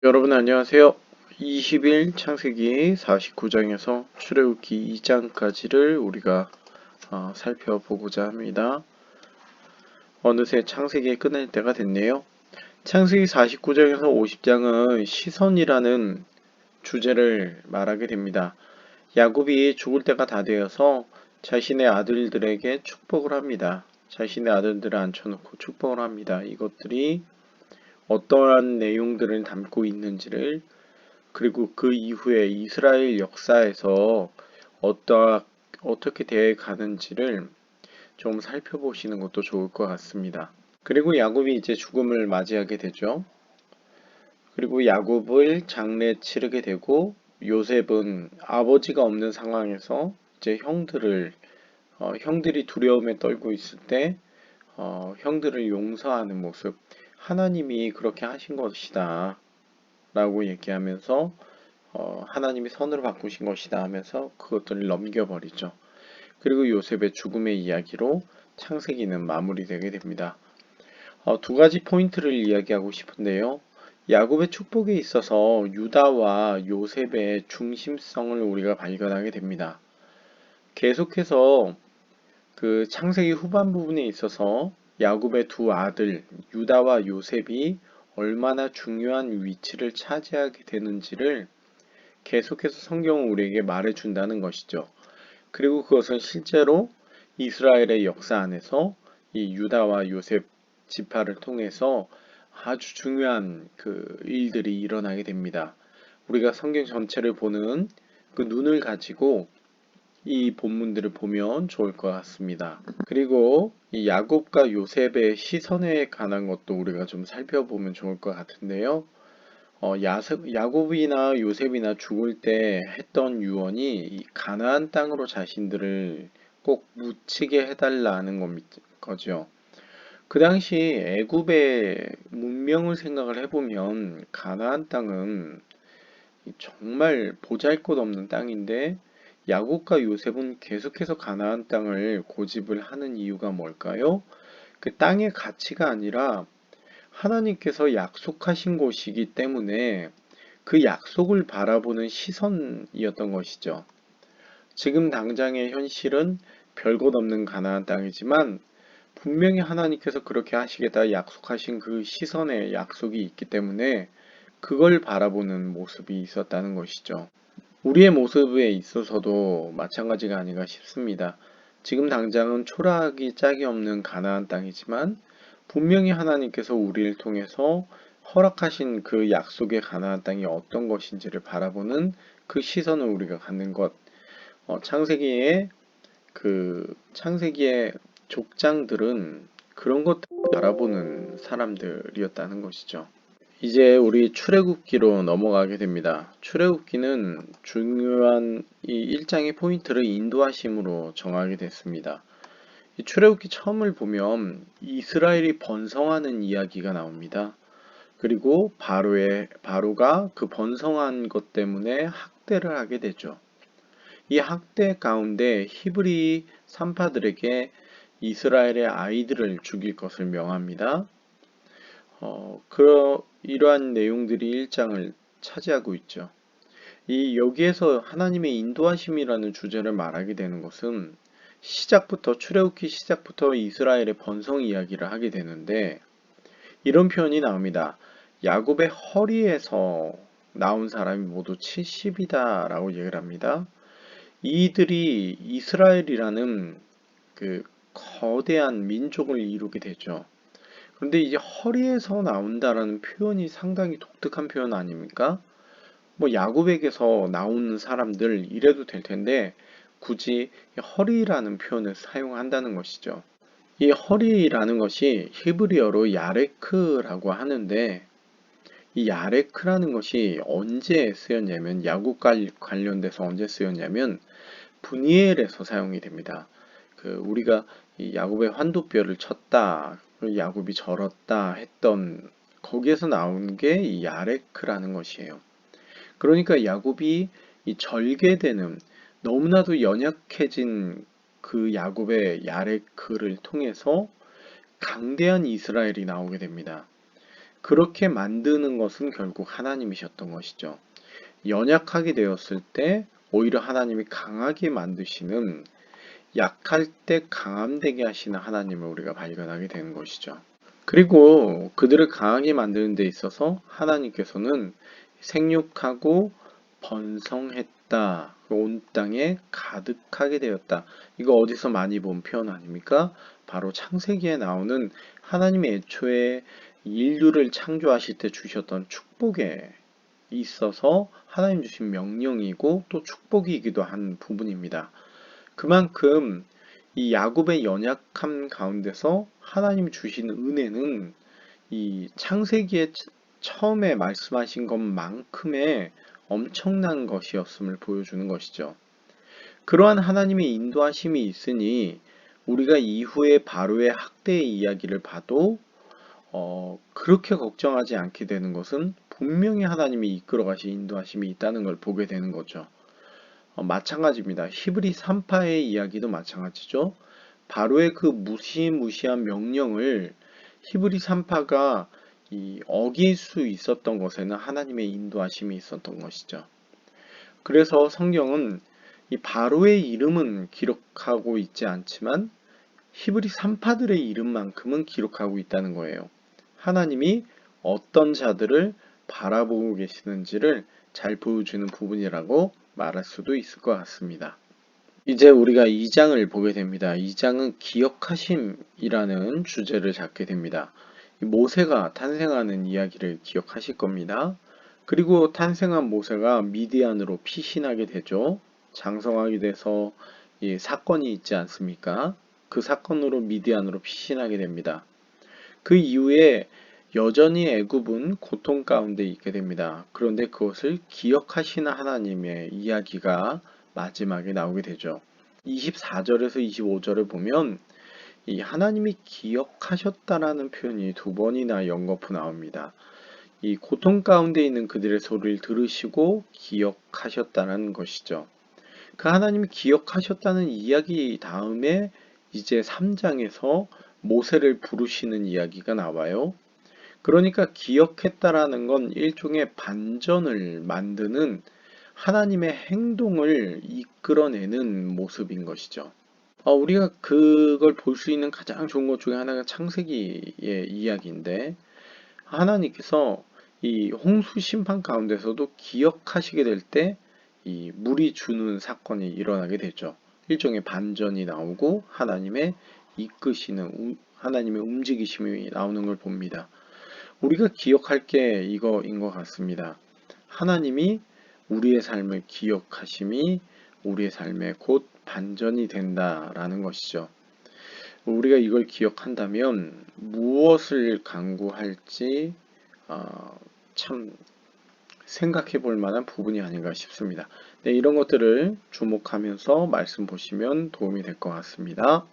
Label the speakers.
Speaker 1: 여러분 안녕하세요. 20일 창세기 49장에서 출애굽기 2장까지를 우리가 살펴보고자 합니다. 어느새 창세기에 끝낼 때가 됐네요. 창세기 49장에서 50장은 시선이라는 주제를 말하게 됩니다. 야곱이 죽을 때가 다 되어서 자신의 아들들에게 축복을 합니다. 자신의 아들들을 앉혀놓고 축복을 합니다. 이것들이 어떠한 내용들을 담고 있는지를, 그리고 그 이후에 이스라엘 역사에서 어떻게 대해 가는지를 좀 살펴보시는 것도 좋을 것 같습니다. 그리고 야곱이 이제 죽음을 맞이하게 되죠. 그리고 야곱을 장례 치르게 되고, 요셉은 아버지가 없는 상황에서 이제 형들이 두려움에 떨고 있을 때 형들을 용서하는 모습, 하나님이 그렇게 하신 것이다 라고 얘기하면서 하나님이 선으로 바꾸신 것이다 하면서 그것들을 넘겨버리죠. 그리고 요셉의 죽음의 이야기로 창세기는 마무리되게 됩니다. 두 가지 포인트를 이야기하고 싶은데요. 야곱의 축복에 있어서 유다와 요셉의 중심성을 우리가 발견하게 됩니다. 계속해서 그 창세기 후반 부분에 있어서 야곱의 두 아들 유다와 요셉이 얼마나 중요한 위치를 차지하게 되는지를 계속해서 성경은 우리에게 말해준다는 것이죠. 그리고 그것은 실제로 이스라엘의 역사 안에서 이 유다와 요셉 지파를 통해서 아주 중요한 그 일들이 일어나게 됩니다. 우리가 성경 전체를 보는 그 눈을 가지고 이 본문들을 보면 좋을 것 같습니다. 그리고 이 야곱과 요셉의 시선에 관한 것도 우리가 좀 살펴보면 좋을 것 같은데요. 야곱이나 요셉이나 죽을 때 했던 유언이 이 가나안 땅으로 자신들을 꼭 묻히게 해달라는 거죠. 그 당시 애굽의 문명을 생각을 해보면 가나안 땅은 정말 보잘것없는 땅인데, 야곱과 요셉은 계속해서 가나안 땅을 고집을 하는 이유가 뭘까요? 그 땅의 가치가 아니라 하나님께서 약속하신 곳이기 때문에 그 약속을 바라보는 시선이었던 것이죠. 지금 당장의 현실은 별것 없는 가나안 땅이지만 분명히 하나님께서 그렇게 하시겠다 약속하신 그 시선에 약속이 있기 때문에 그걸 바라보는 모습이 있었다는 것이죠. 우리의 모습에 있어서도 마찬가지가 아닌가 싶습니다. 지금 당장은 초라하기 짝이 없는 가나안 땅이지만 분명히 하나님께서 우리를 통해서 허락하신 그 약속의 가나안 땅이 어떤 것인지를 바라보는 그 시선을 우리가 갖는 것. 창세기의 창세기의 족장들은 그런 것들을 바라보는 사람들이었다는 것이죠. 이제 우리 출애굽기로 넘어가게 됩니다. 출애굽기는 중요한 이 1장의 포인트를 인도하심으로 정하게 됐습니다. 이 출애굽기 처음을 보면 이스라엘이 번성하는 이야기가 나옵니다. 그리고 바로가 그 번성한 것 때문에 학대를 하게 되죠. 이 학대 가운데 히브리 산파들에게 이스라엘의 아이들을 죽일 것을 명합니다. 이러한 내용들이 1장을 차지하고 있죠. 여기에서 하나님의 인도하심이라는 주제를 말하게 되는 것은 출애굽기 시작부터 이스라엘의 번성 이야기를 하게 되는데, 이런 표현이 나옵니다. 야곱의 허리에서 나온 사람이 모두 70이다 라고 얘기를 합니다. 이들이 이스라엘이라는 그 거대한 민족을 이루게 되죠. 그런데 이제 허리에서 나온다라는 표현이 상당히 독특한 표현 아닙니까? 뭐 야곱에게서 나오는 사람들 이래도 될 텐데 굳이 허리라는 표현을 사용한다는 것이죠. 이 허리라는 것이 히브리어로 야레크라고 하는데, 이 야레크라는 것이 언제 쓰였냐면, 야곱과 관련돼서 언제 쓰였냐면 브니엘에서 사용이 됩니다. 우리가 이 야곱의 환도뼈를 쳤다, 야곱이 절었다 했던 거기에서 나온 게 이 야레크라는 것이에요. 그러니까 야곱이 이 절개되는, 너무나도 연약해진 그 야곱의 야레크를 통해서 강대한 이스라엘이 나오게 됩니다. 그렇게 만드는 것은 결국 하나님이셨던 것이죠. 연약하게 되었을 때 오히려 하나님이 강하게 만드시는, 약할 때 강함되게 하시는 하나님을 우리가 발견하게 되는 것이죠. 그리고 그들을 강하게 만드는 데 있어서 하나님께서는 생육하고 번성했다. 온 땅에 가득하게 되었다. 이거 어디서 많이 본 표현 아닙니까? 바로 창세기에 나오는 하나님이 애초에 인류를 창조하실 때 주셨던 축복에 있어서 하나님 주신 명령이고 또 축복이기도 한 부분입니다. 그만큼 이 야곱의 연약함 가운데서 하나님이 주시는 은혜는 이 창세기에 처음에 말씀하신 것만큼의 엄청난 것이었음을 보여주는 것이죠. 그러한 하나님의 인도하심이 있으니 우리가 이후에 바로의 학대의 이야기를 봐도 그렇게 걱정하지 않게 되는 것은 분명히 하나님이 이끌어 가신 인도하심이 있다는 걸 보게 되는 거죠. 마찬가지입니다. 히브리 3파의 이야기도 마찬가지죠. 바로의 그 무시무시한 명령을 히브리 3파가 어길 수 있었던 것에는 하나님의 인도하심이 있었던 것이죠. 그래서 성경은 이 바로의 이름은 기록하고 있지 않지만 히브리 3파들의 이름만큼은 기록하고 있다는 거예요. 하나님이 어떤 자들을 바라보고 계시는지를 잘 보여주는 부분이라고 말할 수도 있을 것 같습니다. 이제 우리가 2장을 보게 됩니다. 2장은 기억하심이라는 주제를 잡게 됩니다. 모세가 탄생하는 이야기를 기억하실 겁니다. 그리고 탄생한 모세가 미디안으로 피신하게 되죠. 장성하게 돼서 사건이 있지 않습니까? 그 사건으로 미디안으로 피신하게 됩니다. 그 이후에 여전히 애굽은 고통 가운데 있게 됩니다. 그런데 그것을 기억하시는 하나님의 이야기가 마지막에 나오게 되죠. 24절에서 25절을 보면 이 하나님이 기억하셨다라는 표현이 두 번이나 연거푸 나옵니다. 이 고통 가운데 있는 그들의 소리를 들으시고 기억하셨다는 것이죠. 그 하나님이 기억하셨다는 이야기 다음에 이제 3장에서 모세를 부르시는 이야기가 나와요. 그러니까 기억했다라는 건 일종의 반전을 만드는 하나님의 행동을 이끌어내는 모습인 것이죠. 우리가 그걸 볼 수 있는 가장 좋은 것 중에 하나가 창세기의 이야기인데, 하나님께서 이 홍수 심판 가운데서도 기억하시게 될 때 이 물이 주는 사건이 일어나게 되죠. 일종의 반전이 나오고 하나님의 이끄시는, 하나님의 움직이심이 나오는 걸 봅니다. 우리가 기억할 게 이거인 것 같습니다. 하나님이 우리의 삶을 기억하심이 우리의 삶에 곧 반전이 된다라는 것이죠. 우리가 이걸 기억한다면 무엇을 강구할지 참 생각해 볼 만한 부분이 아닌가 싶습니다. 네, 이런 것들을 주목하면서 말씀 보시면 도움이 될 것 같습니다.